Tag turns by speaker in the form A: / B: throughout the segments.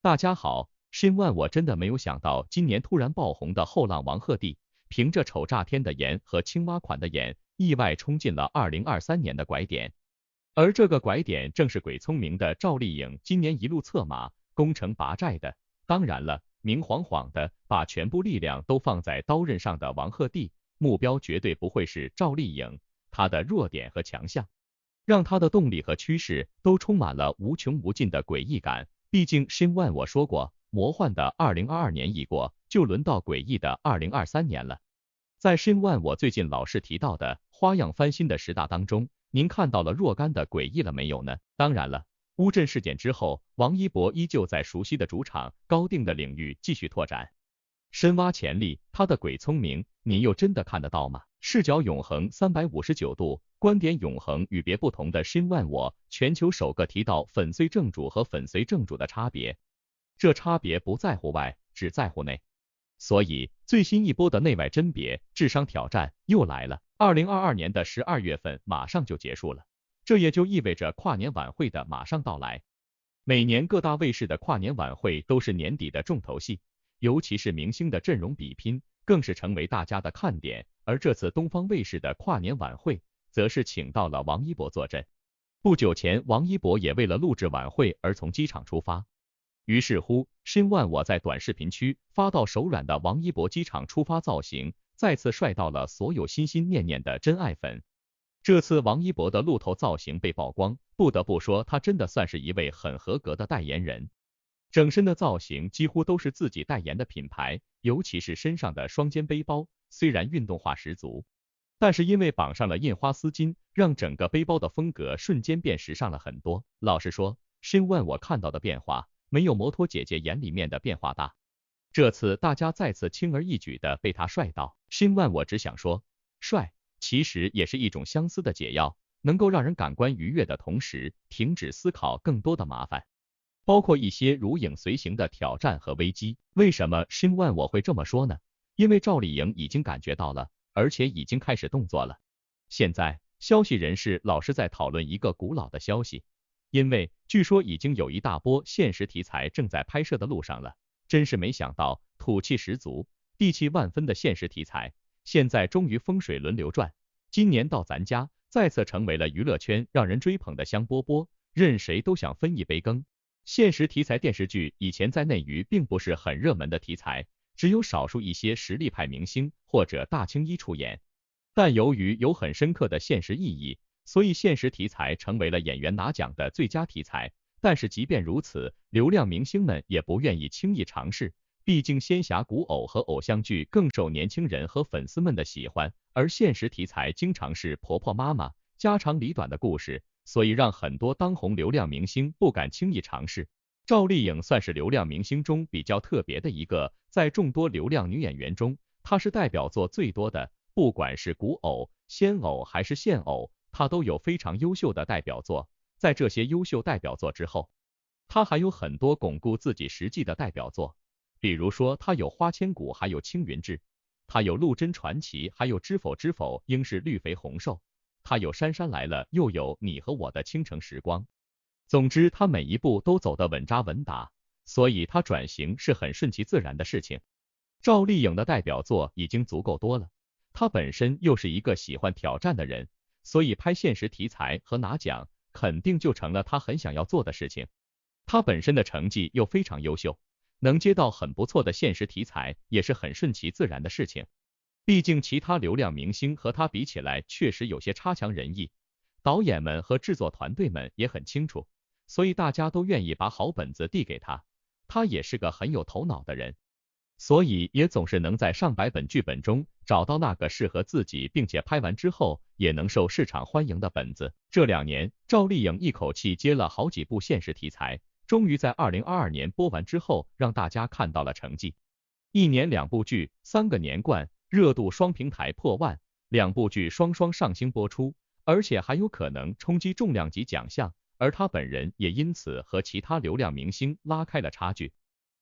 A: 大家好，申万我真的没有想到，今年突然爆红的后浪王鹤棣，凭着丑炸天的颜和青蛙款的眼，意外冲进了2023年的拐点。而这个拐点正是鬼聪明的赵丽颖今年一路策马攻城拔寨的。当然了，明晃晃的把全部力量都放在刀刃上的王鹤棣，目标绝对不会是赵丽颖，她的弱点和强项，让她的动力和趋势都充满了无穷无尽的诡异感。毕竟申万我说过，魔幻的2022年已过，就轮到诡异的2023年了。在申万我最近老是提到的花样翻新的10大当中，您看到了若干的诡异了没有呢？当然了，乌镇事件之后，王一博依旧在熟悉的主场高定的领域继续拓展，深挖潜力。他的鬼聪明，您又真的看得到吗？视角永恒359度，观点永恒，与别不同的申万我，全球首个提到粉碎正主和粉碎正主的差别，这差别不在乎外，只在乎内。所以最新一波的内外甄别智商挑战又来了。2022年的12月份马上就结束了，这也就意味着跨年晚会的马上到来。每年各大卫视的跨年晚会都是年底的重头戏，尤其是明星的阵容比拼，更是成为大家的看点。而这次东方卫视的跨年晚会，则是请到了王一博坐镇。不久前，王一博也为了录制晚会而从机场出发。于是乎，申万我在短视频区发到手软的王一博机场出发造型，再次帅到了所有心心念念的真爱粉。这次王一博的鹿头造型被曝光，不得不说他真的算是一位很合格的代言人。整身的造型几乎都是自己代言的品牌，尤其是身上的双肩背包，虽然运动化十足，但是因为绑上了印花丝巾，让整个背包的风格瞬间变时尚了很多。老实说，申万我看到的变化没有摩托姐姐眼里面的变化大。这次大家再次轻而易举的被他帅到，申万我只想说，帅其实也是一种相思的解药，能够让人感官愉悦的同时，停止思考更多的麻烦，包括一些如影随形的挑战和危机。为什么申万我会这么说呢？因为赵丽颖已经感觉到了，而且已经开始动作了。现在消息人士老是在讨论一个古老的消息，因为据说已经有一大波现实题材正在拍摄的路上了。真是没想到，土气十足、地气万分的现实题材，现在终于风水轮流转。今年到咱家，再次成为了娱乐圈让人追捧的香饽饽，任谁都想分一杯羹。现实题材电视剧以前在内娱并不是很热门的题材，只有少数一些实力派明星或者大青衣出演，但由于有很深刻的现实意义，所以现实题材成为了演员拿奖的最佳题材。但是即便如此，流量明星们也不愿意轻易尝试，毕竟仙侠古偶和偶像剧更受年轻人和粉丝们的喜欢，而现实题材经常是婆婆妈妈家长里短的故事，所以让很多当红流量明星不敢轻易尝试。赵丽颖算是流量明星中比较特别的一个，在众多流量女演员中，她是代表作最多的，不管是古偶、仙偶还是现偶，她都有非常优秀的代表作。在这些优秀代表作之后，她还有很多巩固自己实际的代表作，比如说她有花千骨，还有青云志，她有陆贞传奇，还有知否知否应是绿肥红瘦，她有姗姗来了，又有你和我的倾城时光。总之，她每一步都走得稳扎稳打，所以她转型是很顺其自然的事情。赵丽颖的代表作已经足够多了，她本身又是一个喜欢挑战的人，所以拍现实题材和拿奖肯定就成了她很想要做的事情。她本身的成绩又非常优秀，能接到很不错的现实题材也是很顺其自然的事情。毕竟其他流量明星和她比起来确实有些差强人意，导演们和制作团队们也很清楚，所以大家都愿意把好本子递给她。她也是个很有头脑的人，所以也总是能在上百本剧本中找到那个适合自己并且拍完之后也能受市场欢迎的本子。这2年，赵丽颖一口气接了好几部现实题材，终于在2022年播完之后让大家看到了成绩。1年2部剧，3个年冠，热度双平台破万，2部剧双双上星播出，而且还有可能冲击重量级奖项，而她本人也因此和其他流量明星拉开了差距。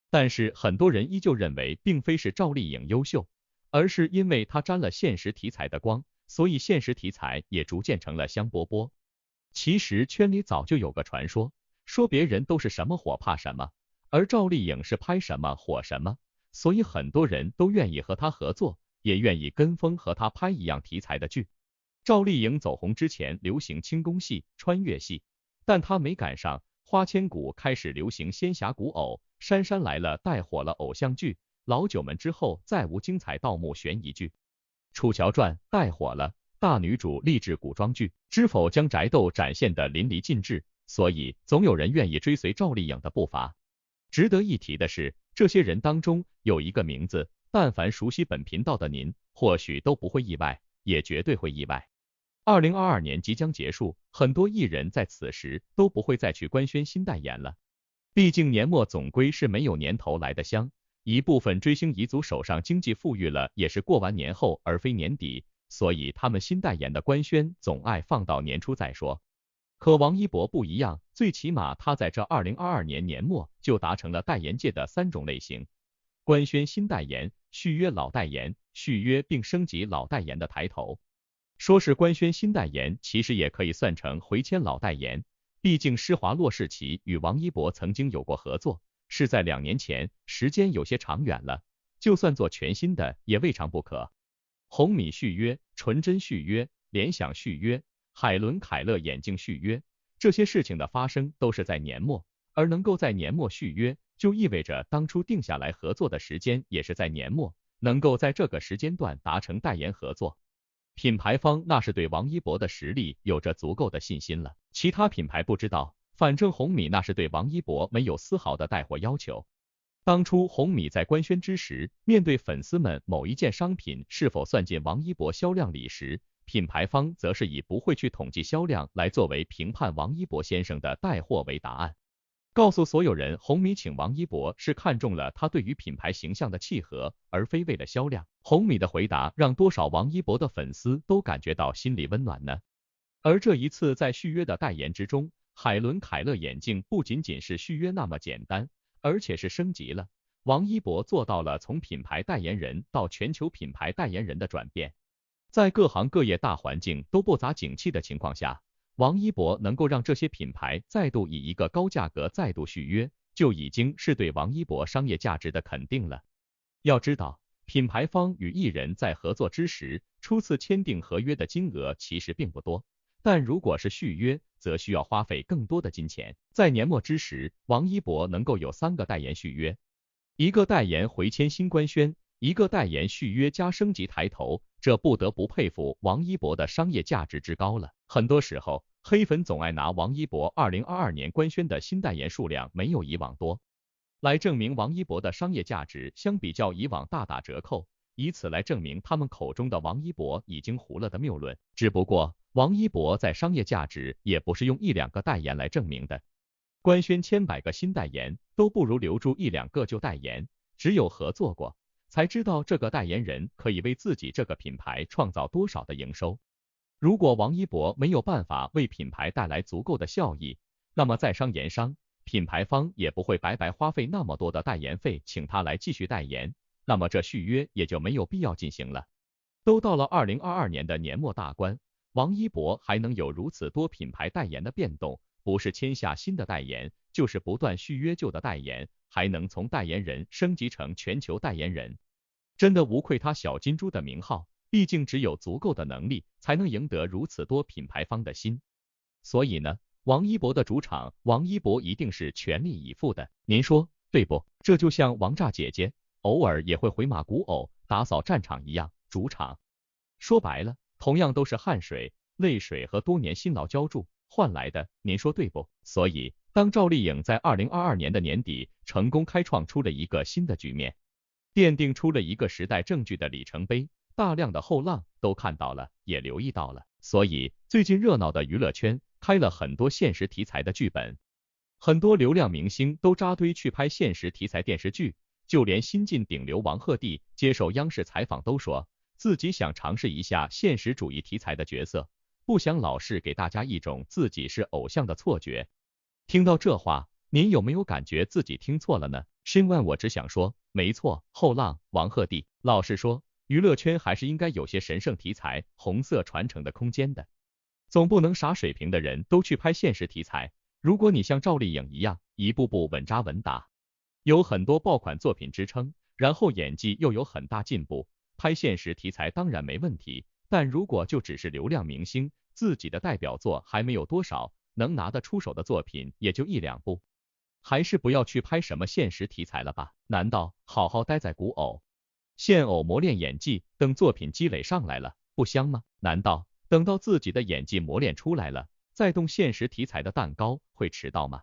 A: 但是很多人依旧认为并非是赵丽颖优秀，而是因为她沾了现实题材的光，所以现实题材也逐渐成了香饽饽。其实圈里早就有个传说，说别人都是什么火怕什么，而赵丽颖是拍什么火什么，所以很多人都愿意和她合作，也愿意跟风和她拍一样题材的剧。赵丽颖走红之前流行轻功戏、穿越戏，但她没赶上，花千骨开始流行仙侠古偶，姗姗来了带火了偶像剧，老九门之后再无精彩盗墓悬疑剧。楚乔传带火了大女主励志古装剧，知否将宅斗展现得淋漓尽致，所以总有人愿意追随赵丽颖的步伐。值得一提的是，这些人当中有一个名字，但凡熟悉本频道的您，或许都不会意外，也绝对会意外。2022年即将结束，很多艺人在此时都不会再去官宣新代言了，毕竟年末总归是没有年头来的香。一部分追星遗族手上经济富裕了，也是过完年后而非年底，所以他们新代言的官宣总爱放到年初再说。可王一博不一样，最起码他在这2022年年末就达成了代言界的3种类型：官宣新代言、续约老代言、续约并升级老代言的抬头。说是官宣新代言，其实也可以算成回签老代言，毕竟施华洛世奇与王一博曾经有过合作，是在2年前，时间有些长远了，就算做全新的也未尝不可。红米续约、纯真续约、联想续约、海伦凯勒眼镜续约，这些事情的发生都是在年末，而能够在年末续约，就意味着当初定下来合作的时间也是在年末，能够在这个时间段达成代言合作。品牌方那是对王一博的实力有着足够的信心了，其他品牌不知道，反正红米那是对王一博没有丝毫的带货要求。当初红米在官宣之时，面对粉丝们某一件商品是否算进王一博销量里时，品牌方则是以不会去统计销量来作为评判王一博先生的带货为答案，告诉所有人红米请王一博是看中了他对于品牌形象的契合，而非为了销量。红米的回答让多少王一博的粉丝都感觉到心里温暖呢。而这一次在续约的代言之中，海伦凯勒眼镜不仅仅是续约那么简单，而且是升级了。王一博做到了从品牌代言人到全球品牌代言人的转变。在各行各业大环境都不咋景气的情况下，王一博能够让这些品牌再度以一个高价格再度续约，就已经是对王一博商业价值的肯定了。要知道，品牌方与艺人在合作之时，初次签订合约的金额其实并不多，但如果是续约，则需要花费更多的金钱。在年末之时，王一博能够有3个代言续约，一个代言回签新官宣，一个代言续约加升级抬头，这不得不佩服王一博的商业价值之高了。很多时候，黑粉总爱拿王一博2022年官宣的新代言数量没有以往多，来证明王一博的商业价值相比较以往大打折扣，以此来证明他们口中的王一博已经糊了的谬论。只不过，王一博在商业价值也不是用1、2个代言来证明的，官宣千百个新代言，都不如留住1、2个旧代言，只有合作过，才知道这个代言人可以为自己这个品牌创造多少的营收。如果王一博没有办法为品牌带来足够的效益，那么在商言商，品牌方也不会白白花费那么多的代言费请他来继续代言，那么这续约也就没有必要进行了。都到了2022年的年末大关，王一博还能有如此多品牌代言的变动，不是签下新的代言，就是不断续约旧的代言，还能从代言人升级成全球代言人，真的无愧他小金猪的名号，毕竟只有足够的能力，才能赢得如此多品牌方的心。所以呢，王一博的主场，王一博一定是全力以赴的，您说对不？这就像王炸姐姐偶尔也会回马古偶打扫战场一样，主场说白了，同样都是汗水、泪水和多年辛劳浇筑换来的，您说对不？所以，当赵丽颖在2022年的年底成功开创出了一个新的局面，奠定出了一个时代正剧的里程碑，大量的后浪都看到了，也留意到了。所以，最近热闹的娱乐圈开了很多现实题材的剧本，很多流量明星都扎堆去拍现实题材电视剧，就连新晋顶流王鹤棣接受央视采访都说，自己想尝试一下现实主义题材的角色，不想老是给大家一种自己是偶像的错觉。听到这话，您有没有感觉自己听错了呢？深万我只想说，没错，后浪王鹤棣。老实说，娱乐圈还是应该有些神圣题材、红色传承的空间的，总不能啥水平的人都去拍现实题材。如果你像赵丽颖一样，一步步稳扎稳打，有很多爆款作品支撑，然后演技又有很大进步，拍现实题材当然没问题，但如果就只是流量明星，自己的代表作还没有多少，能拿得出手的作品也就1、2部，还是不要去拍什么现实题材了吧？难道好好待在古偶、现偶磨练演技，等作品积累上来了，不香吗？难道等到自己的演技磨练出来了，再动现实题材的蛋糕会迟到吗？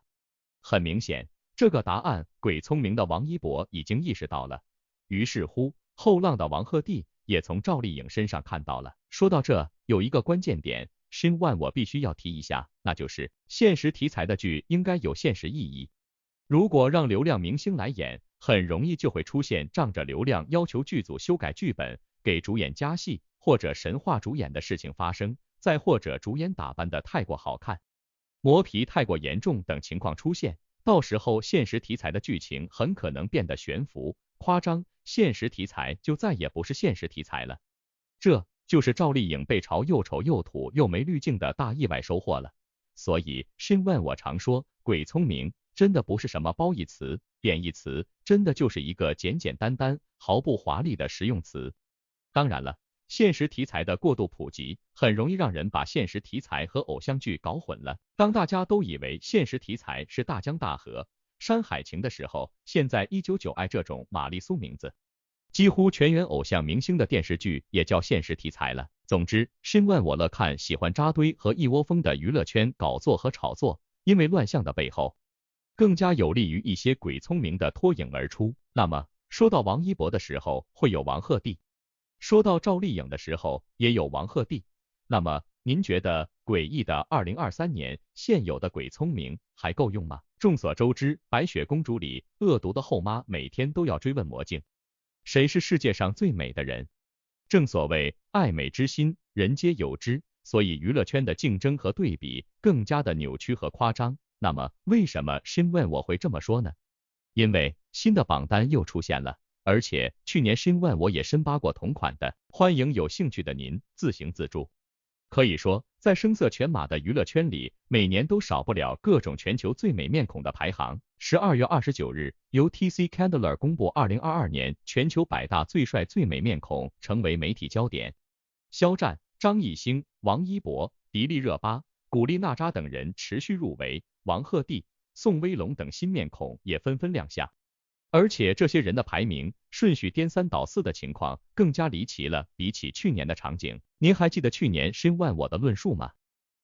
A: 很明显，这个答案鬼聪明的王一博已经意识到了，于是乎，后浪的王鹤棣也从赵丽颖身上看到了。说到这，有一个关键点，Shin Wan 我必须要提一下，那就是现实题材的剧应该有现实意义。如果让流量明星来演，很容易就会出现仗着流量要求剧组修改剧本，给主演加戏，或者神话主演的事情发生，再或者主演打扮的太过好看，磨皮太过严重等情况出现，到时候现实题材的剧情很可能变得悬浮、夸张，现实题材就再也不是现实题材了。这就是赵丽颖被嘲又丑又土又没滤镜的大意外收获了。所以Shin Wan我常说，鬼聪明真的不是什么褒义词、贬义词，真的就是一个简简单单、毫不华丽的实用词。当然了，现实题材的过度普及，很容易让人把现实题材和偶像剧搞混了。当大家都以为现实题材是大江大河、山海情的时候，现在199爱这种玛丽苏名字，几乎全员偶像明星的电视剧也叫现实题材了。总之，Shin Wan我乐看喜欢扎堆和一窝蜂的娱乐圈搞作和炒作，因为乱象的背后，更加有利于一些鬼聪明的脱颖而出。那么，说到王一博的时候，会有王鹤棣。说到赵丽颖的时候，也有王鹤棣。那么，您觉得诡异的2023年现有的鬼聪明还够用吗？众所周知，白雪公主里恶毒的后妈每天都要追问魔镜，谁是世界上最美的人？正所谓爱美之心，人皆有之，所以娱乐圈的竞争和对比更加的扭曲和夸张。那么，为什么Shin Wan我会这么说呢？因为新的榜单又出现了。而且去年Shin Wan我也深扒过同款的，欢迎有兴趣的您自行自助。可以说，在声色犬马的娱乐圈里，每年都少不了各种全球最美面孔的排行。12月29日，由 TC Candler 公布2022年全球100大最帅最美面孔，成为媒体焦点。肖战、张艺兴、王一博、迪丽热巴、古力娜扎等人持续入围，王鹤棣、宋威龙等新面孔也纷纷亮相。而且这些人的排名顺序颠三倒四的情况更加离奇了，比起去年的场景，您还记得去年Shin Wan我的论述吗？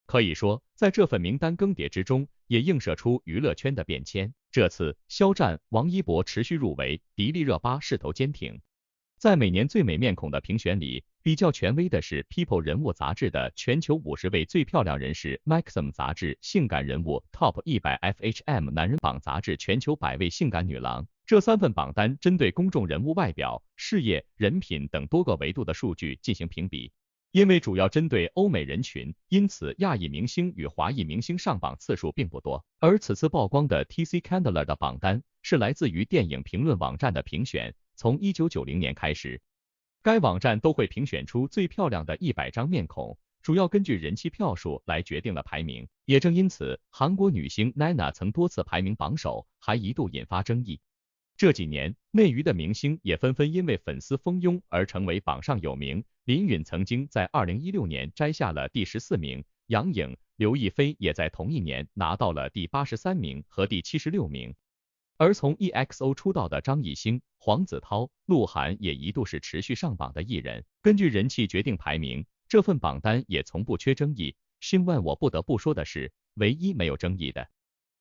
A: 可以说，在这份名单更迭之中，也映射出娱乐圈的变迁。这次肖战、王一博持续入围，迪丽热巴势头坚挺。在每年最美面孔的评选里，比较权威的是 People 人物杂志的全球50位最漂亮人士 ，Maxim 杂志性感人物 Top 100 FHM 男人榜杂志全球100位性感女郎。这3份榜单针对公众人物外表、事业、人品等多个维度的数据进行评比。因为主要针对欧美人群，因此亚裔明星与华裔明星上榜次数并不多。而此次曝光的 TC Candler 的榜单是来自于电影评论网站的评选，从1990年开始，该网站都会评选出最漂亮的100张面孔，主要根据人气票数来决定了排名。也正因此，韩国女星 Nana 曾多次排名榜首，还一度引发争议。这几年，内娱的明星也纷纷因为粉丝蜂拥而成为榜上有名。林允曾经在2016年摘下了第14名，杨颖、刘亦菲也在同一年拿到了第83名和第76名。而从 EXO 出道的张艺兴、黄子韬、鹿晗也一度是持续上榜的艺人。根据人气决定排名，这份榜单也从不缺争议。Shin Wan我不得不说的是，唯一没有争议的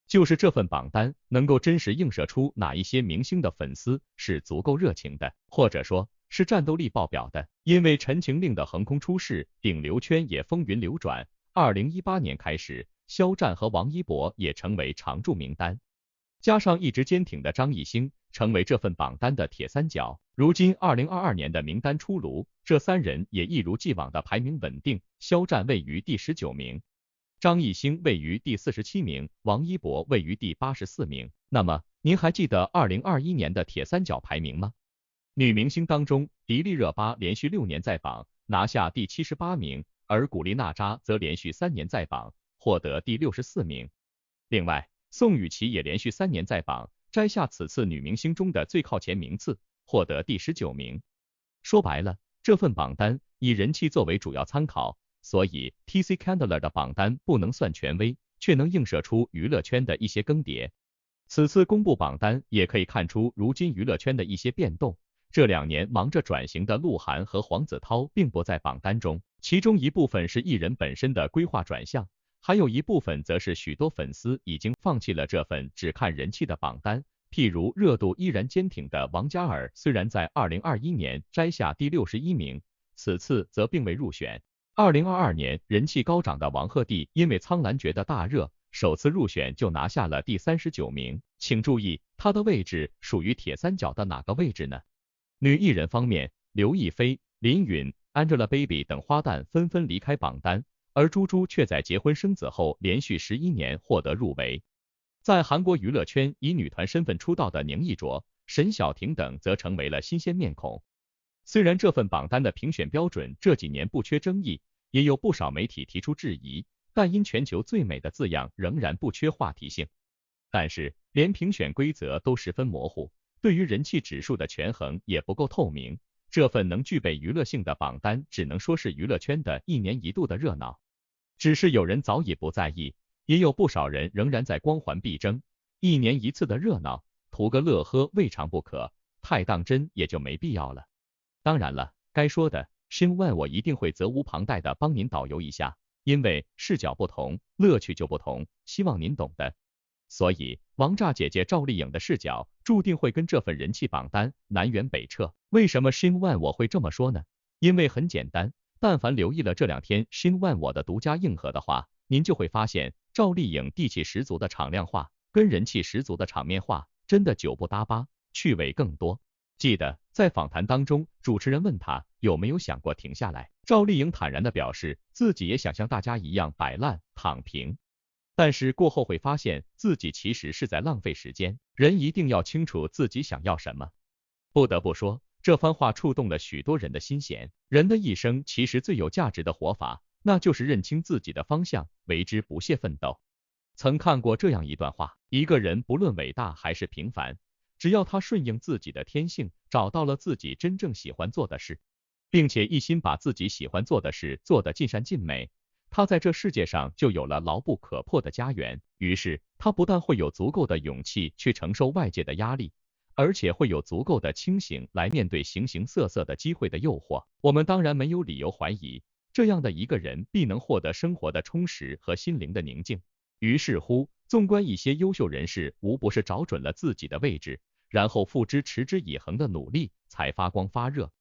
A: 就是这份榜单能够真实映射出哪一些明星的粉丝是足够热情的，或者说是战斗力爆表的。因为陈情令的横空出世，顶流圈也风云流转。2018年开始，肖战和王一博也成为常驻名单，加上一直坚挺的张艺兴，成为这份榜单的铁三角。如今2022年的名单出炉，这3人也一如既往的排名稳定，肖战位于第19名。张艺兴位于第47名，王一博位于第84名。那么，您还记得2021年的铁三角排名吗？女明星当中，迪丽热巴连续6年在榜，拿下第78名，而古力娜扎则连续3年在榜，获得第64名。另外，宋雨琦也连续3年在榜，摘下此次女明星中的最靠前名次，获得第19名。说白了，这份榜单以人气作为主要参考，所以 TC Candler 的榜单不能算权威，却能映射出娱乐圈的一些更迭。此次公布榜单也可以看出如今娱乐圈的一些变动。这2年忙着转型的鹿晗和黄子韬并不在榜单中，其中一部分是艺人本身的规划转向，还有一部分则是许多粉丝已经放弃了这份只看人气的榜单。譬如热度依然坚挺的王嘉尔，虽然在2021年摘下第61名，此次则并未入选。2022年人气高涨的王鹤棣，因为苍兰诀的大热，首次入选就拿下了第39名。请注意，他的位置属于铁三角的哪个位置呢？女艺人方面，刘亦菲、林允、Angelababy 等花旦纷纷离开榜单，而猪猪却在结婚生子后连续11年获得入围。在韩国娱乐圈以女团身份出道的宁艺卓、沈晓婷等则成为了新鲜面孔。虽然这份榜单的评选标准这几年不缺争议，也有不少媒体提出质疑，但因全球最美的字样仍然不缺话题性。但是，连评选规则都十分模糊，对于人气指数的权衡也不够透明，这份能具备娱乐性的榜单只能说是娱乐圈的1年1度的热闹。只是有人早已不在意，也有不少人仍然在光环必争，1年1次的热闹，图个乐呵未尝不可，太当真也就没必要了。当然了，该说的Shin Wan我一定会责无旁贷的帮您导游一下，因为视角不同，乐趣就不同，希望您懂的。所以，王炸姐姐赵丽颖的视角注定会跟这份人气榜单南辕北辙。为什么Shin Wan我会这么说呢？因为很简单，但凡留意了这2天Shin Wan我的独家硬核的话，您就会发现赵丽颖地气十足的场量化跟人气十足的场面化真的9不搭八，趣味更多。记得在访谈当中，主持人问她有没有想过停下来，赵丽颖坦然地表示自己也想像大家一样摆烂躺平，但是过后会发现自己其实是在浪费时间，人一定要清楚自己想要什么。不得不说，这番话触动了许多人的心弦。人的一生其实最有价值的活法，那就是认清自己的方向，为之不懈奋斗。曾看过这样一段话，一个人不论伟大还是平凡，只要他顺应自己的天性，找到了自己真正喜欢做的事，并且一心把自己喜欢做的事做得尽善尽美，他在这世界上就有了牢不可破的家园。于是，他不但会有足够的勇气去承受外界的压力，而且会有足够的清醒来面对形形色色的机会的诱惑。我们当然没有理由怀疑，这样的一个人必能获得生活的充实和心灵的宁静。于是乎，纵观一些优秀人士，无不是找准了自己的位置，然后付之持之以恒的努力，才发光发热。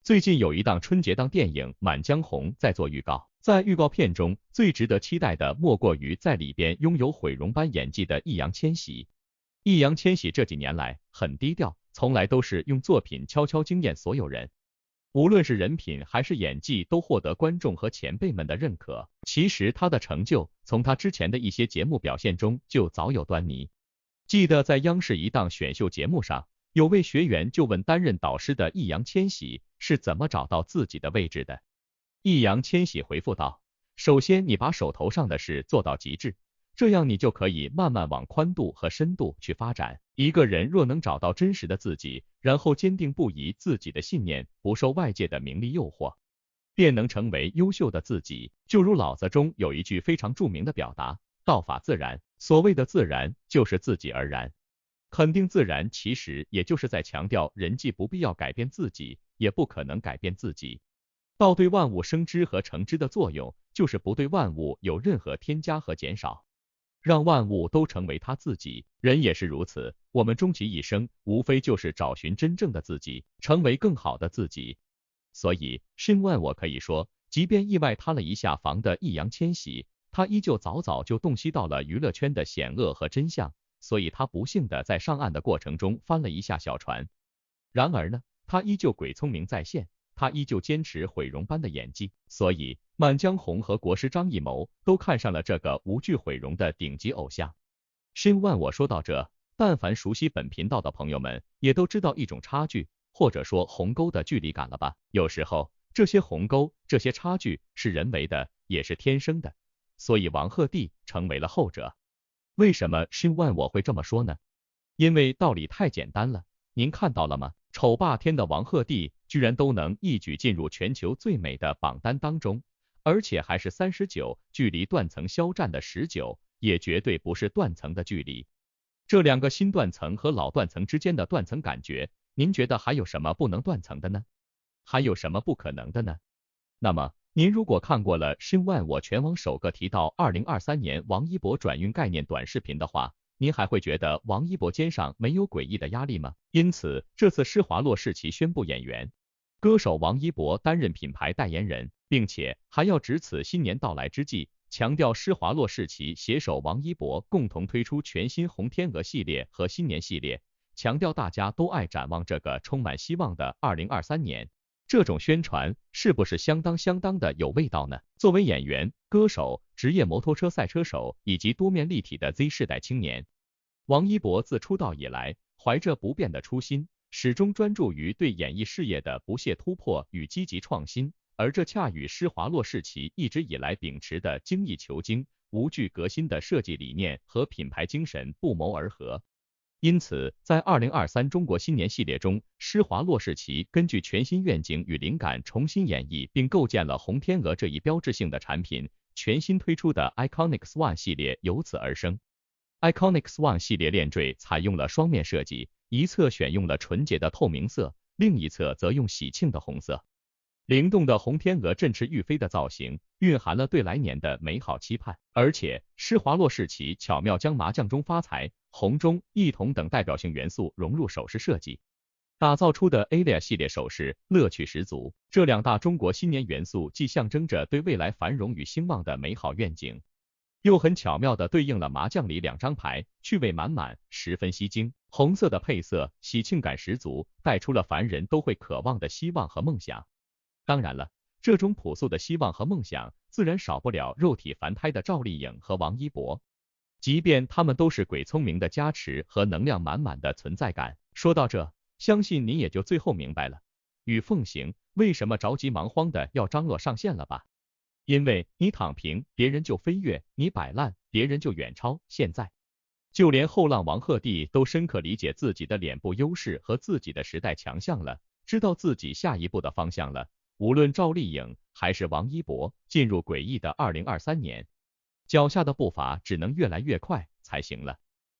A: 最近有一档春节档电影《满江红》在做预告，在预告片中，最值得期待的莫过于在里边拥有毁容般演技的易烊千玺。易烊千玺这几年来很低调，从来都是用作品悄悄惊艳所有人，无论是人品还是演技都获得观众和前辈们的认可。其实他的成就从他之前的一些节目表现中就早有端倪。记得在央视一档选秀节目上，有位学员就问担任导师的易烊千玺是怎么找到自己的位置的。易烊千玺回复道，首先你把手头上的事做到极致，这样你就可以慢慢往宽度和深度去发展。一个人若能找到真实的自己，然后坚定不移自己的信念，不受外界的名利诱惑，便能成为优秀的自己。就如老子中有一句非常著名的表达，道法自然，所谓的自然就是自己而然。肯定自然其实也就是在强调人既不必要改变自己，也不可能改变自己。道对万物生之和成之的作用，就是不对万物有任何添加和减少，让万物都成为他自己。人也是如此，我们终其一生，无非就是找寻真正的自己，成为更好的自己。所以Shin Wan我可以说，即便意外塌了一下房的易烊千玺，他依旧早早就洞悉到了娱乐圈的险恶和真相，所以他不幸的在上岸的过程中翻了一下小船。然而呢，他依旧鬼聪明在线，他依旧坚持毁容般的演技，所以满江红和国师张艺谋都看上了这个无惧毁容的顶级偶像。Shin Wan我说到这，但凡熟悉本频道的朋友们也都知道一种差距，或者说鸿沟的距离感了吧。有时候这些鸿沟，这些差距是人为的，也是天生的，所以王鹤棣成为了后者。为什么Shin Wan我会这么说呢？因为道理太简单了，您看到了吗？丑霸天的王鹤棣居然都能一举进入全球最美的榜单当中，而且还是39，距离断层肖战的19也绝对不是断层的距离。这两个新断层和老断层之间的断层感觉，您觉得还有什么不能断层的呢？还有什么不可能的呢？那么，您如果看过了申万我全网首个提到2023年王一博转运概念短视频的话，您还会觉得王一博肩上没有诡异的压力吗？因此，这次施华洛世奇宣布演员、歌手王一博担任品牌代言人，并且还要值此新年到来之际，强调施华洛世奇携手王一博共同推出全新红天鹅系列和新年系列，强调大家都爱展望这个充满希望的2023年。这种宣传是不是相当的有味道呢？作为演员、歌手、职业摩托车赛车手以及多面立体的 Z 世代青年，王一博自出道以来，怀着不变的初心，始终专注于对演艺事业的不懈突破与积极创新，而这恰与施华洛世奇一直以来秉持的精益求精、无惧革新的设计理念和品牌精神不谋而合。因此，在2023中国新年系列中，施华洛世奇根据全新愿景与灵感重新演绎并构建了红天鹅这一标志性的产品，全新推出的 Iconic Swan 系列由此而生。Iconic Swan 系列链坠采用了双面设计，一侧选用了纯洁的透明色，另一侧则用喜庆的红色。灵动的红天鹅振翅欲飞的造型，蕴含了对来年的美好期盼。而且，施华洛世奇巧妙将麻将中发财、红中、一铜等代表性元素融入首饰设计，打造出的 Alia 系列首饰乐趣十足。这两大中国新年元素既象征着对未来繁荣与兴旺的美好愿景，又很巧妙地对应了麻将里两张牌，趣味满满，十分吸睛。红色的配色，喜庆感十足，带出了凡人都会渴望的希望和梦想。当然了，这种朴素的希望和梦想，自然少不了肉体凡胎的赵丽颖和王一博。即便他们都是鬼聪明的加持和能量满满的存在感。说到这，相信您也就最后明白了，与凤行为什么着急忙慌的要张罗上线了吧？因为你躺平，别人就飞跃；你摆烂，别人就远超。现在，就连后浪王鹤棣都深刻理解自己的脸部优势和自己的时代强项了，知道自己下一步的方向了。无论赵丽颖还是王一博，进入诡异的2023年，脚下的步伐只能越来越快才行了。